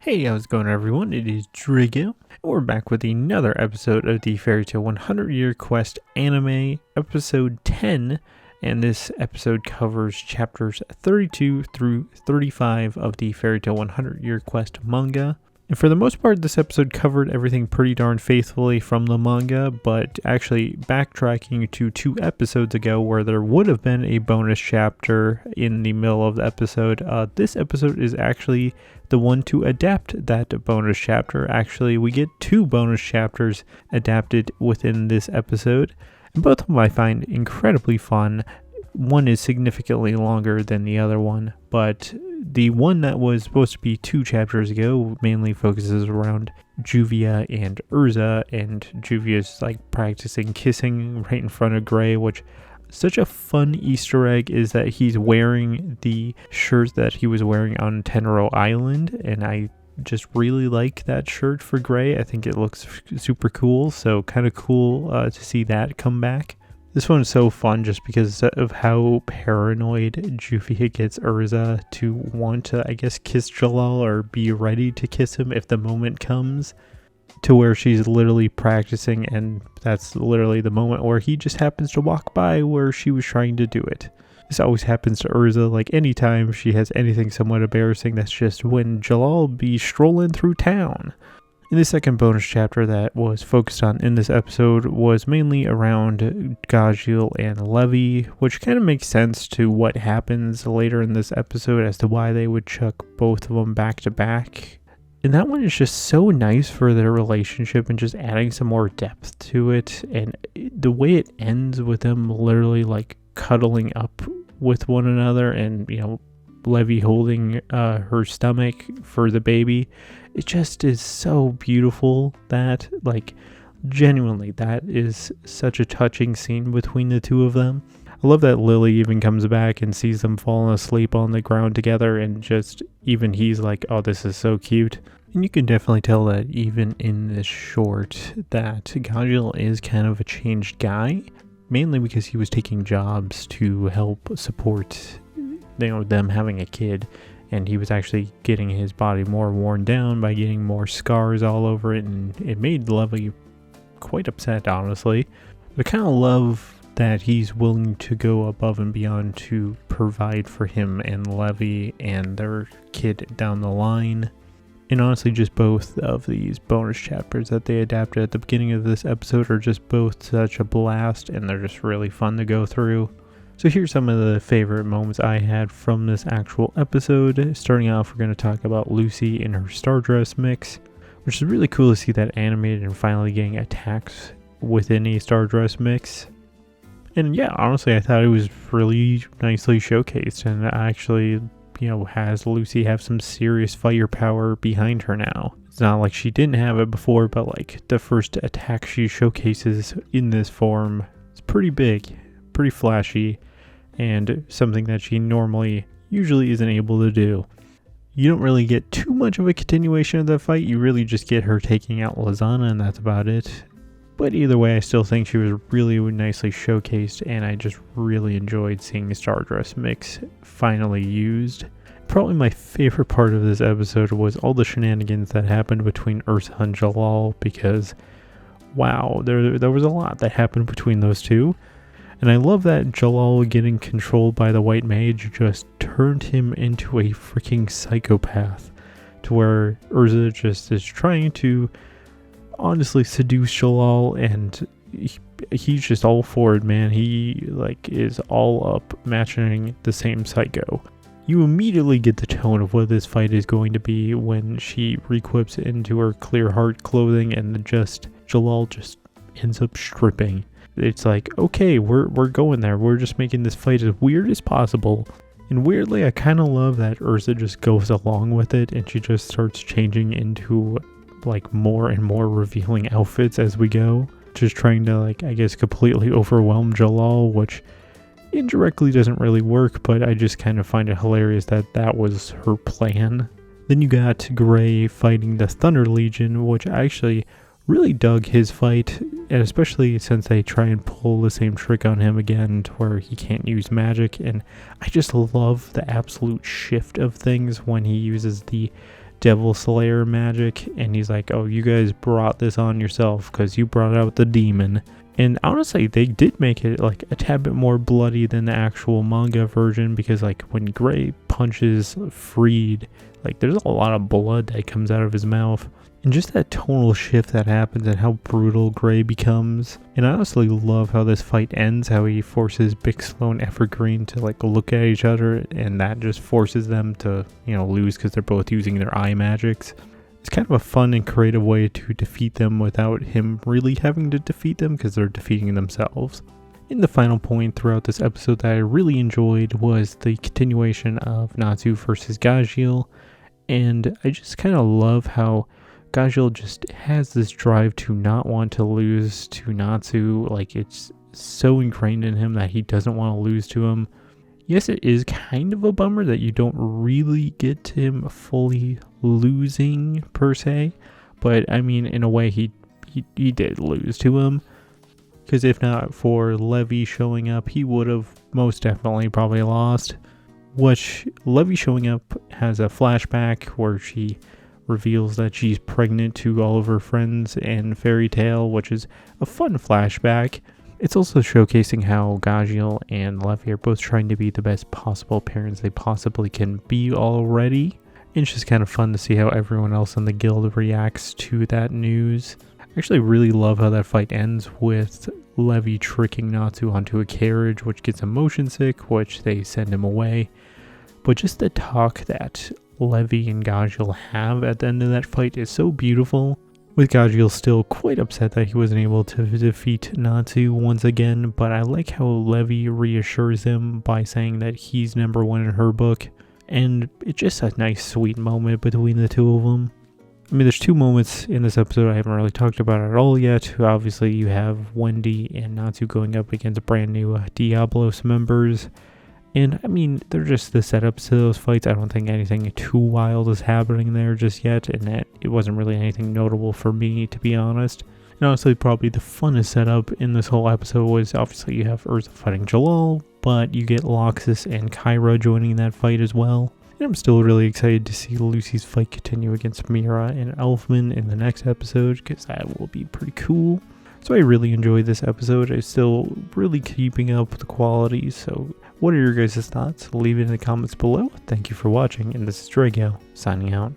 Hey, how's it going, everyone? It is Drigo, and we're back with another episode of the Fairy Tale 100 Year Quest anime, episode 10, and this episode covers chapters 32 through 35 of the Fairy Tale 100 Year Quest manga. And for the most part, this episode covered everything pretty darn faithfully from the manga, but actually backtracking to 2 episodes ago where there would have been a bonus chapter in the middle of the episode, this episode is actually the one to adapt that bonus chapter. Actually, we get 2 bonus chapters adapted within this episode, and both of them I find incredibly fun. One is significantly longer than the other one, but the one that was supposed to be 2 chapters ago mainly focuses around Juvia and Erza, and Juvia's like practicing kissing right in front of Gray, which such a fun Easter egg is that he's wearing the shirt that he was wearing on Tenro Island, and I just really like that shirt for Gray. I think it looks super cool, so kind of cool to see that come back. This one's so fun just because of how paranoid Juvia gets Erza to want to, I guess, kiss Jellal or be ready to kiss him if the moment comes, to where she's literally practicing, and that's literally the moment where he just happens to walk by where she was trying to do it. This always happens to Erza, like anytime she has anything somewhat embarrassing, that's just when Jellal be strolling through town. In the second bonus chapter that was focused on in this episode was mainly around Gajil and Levy, which kind of makes sense to what happens later in this episode as to why they would chuck both of them back to back. And that one is just so nice for their relationship and just adding some more depth to it. And the way it ends with them literally like cuddling up with one another and, you know, Levy holding her stomach for the baby. It just is so beautiful that, like, genuinely, that is such a touching scene between the two of them. I love that Lily even comes back and sees them falling asleep on the ground together, and just, even he's like, oh, this is so cute. And you can definitely tell that even in this short, that Gajil is kind of a changed guy, mainly because he was taking jobs to help support, you know, them having a kid. And he was actually getting his body more worn down by getting more scars all over it, and it made Levy quite upset, honestly. But I kind of love that he's willing to go above and beyond to provide for him and Levy and their kid down the line. And honestly, just both of these bonus chapters that they adapted at the beginning of this episode are just both such a blast, and they're just really fun to go through. So here's some of the favorite moments I had from this actual episode. Starting off, we're going to talk about Lucy in her Stardress mix, which is really cool to see that animated and finally getting attacks within a Stardress mix. And yeah, honestly, I thought it was really nicely showcased, and actually, you know, has Lucy have some serious firepower behind her now. It's not like she didn't have it before, but like the first attack she showcases in this form is pretty big, pretty flashy, and something that she usually isn't able to do. You don't really get too much of a continuation of the fight, you really just get her taking out Lizana, and that's about it. But either way, I still think she was really nicely showcased, and I just really enjoyed seeing the Stardress mix finally used. Probably my favorite part of this episode was all the shenanigans that happened between Erza and Jellal, because wow, there was a lot that happened between those two. And I love that Jellal getting controlled by the white mage just turned him into a freaking psychopath, to where Erza just is trying to honestly seduce Jellal, and he's just all for it, man. He like is all up matching the same psycho. You immediately get the tone of what this fight is going to be when she re-equips into her clear heart clothing, and just Jellal just ends up stripping. It's like, okay, we're going there. We're just making this fight as weird as possible. And weirdly, I kind of love that Erza just goes along with it, and she just starts changing into like more and more revealing outfits as we go. Just trying to, like, I guess, completely overwhelm Jellal, which indirectly doesn't really work, but I just kind of find it hilarious that that was her plan. Then you got Gray fighting the Thunder Legion, which I actually really dug his fight, and especially since they try and pull the same trick on him again to where he can't use magic. And I just love the absolute shift of things when he uses the Devil Slayer magic, and he's like, oh, you guys brought this on yourself because you brought out the demon. And honestly, they did make it like a tad bit more bloody than the actual manga version, because like when Gray punches Freed, like there's a lot of blood that comes out of his mouth. And just that tonal shift that happens and how brutal Gray becomes. And I honestly love how this fight ends, how he forces Bixlow and Evergreen to like look at each other, and that just forces them to, lose because they're both using their eye magics. It's kind of a fun and creative way to defeat them without him really having to defeat them, because they're defeating themselves. And the final point throughout this episode that I really enjoyed was the continuation of Natsu versus Gajeel. And I just kind of love how Gajeel just has this drive to not want to lose to Natsu. Like, it's so ingrained in him that he doesn't want to lose to him. Yes, it is kind of a bummer that you don't really get him fully losing per se, but I mean, in a way, he did lose to him, because if not for Levy showing up, he would have most definitely probably lost. Which Levy showing up has a flashback where she reveals that she's pregnant to all of her friends in Fairy Tail, which is a fun flashback. It's also showcasing how Gajeel and Levy are both trying to be the best possible parents they possibly can be already. And it's just kind of fun to see how everyone else in the guild reacts to that news. I actually really love how that fight ends with Levy tricking Natsu onto a carriage, which gets him motion sick, which they send him away. But just the talk that Levy and Gajeel have at the end of that fight is so beautiful, with Gajeel still quite upset that he wasn't able to defeat Natsu once again, but I like how Levy reassures him by saying that he's number one in her book, and it's just a nice sweet moment between the two of them. I mean, there's two moments in this episode I haven't really talked about at all yet. Obviously, you have Wendy and Natsu going up against brand new Diablos members. And I mean, they're just the setups to those fights. I don't think anything too wild is happening there just yet, and that it wasn't really anything notable for me, to be honest. And honestly, probably the funnest setup in this whole episode was obviously you have Erza fighting Jellal, but you get Loxus and Kyra joining that fight as well. And I'm still really excited to see Lucy's fight continue against Mira and Elfman in the next episode, because that will be pretty cool. So I really enjoyed this episode. I'm still really keeping up with the quality. So what are your guys' thoughts? Leave it in the comments below. Thank you for watching, and this is Drago signing out.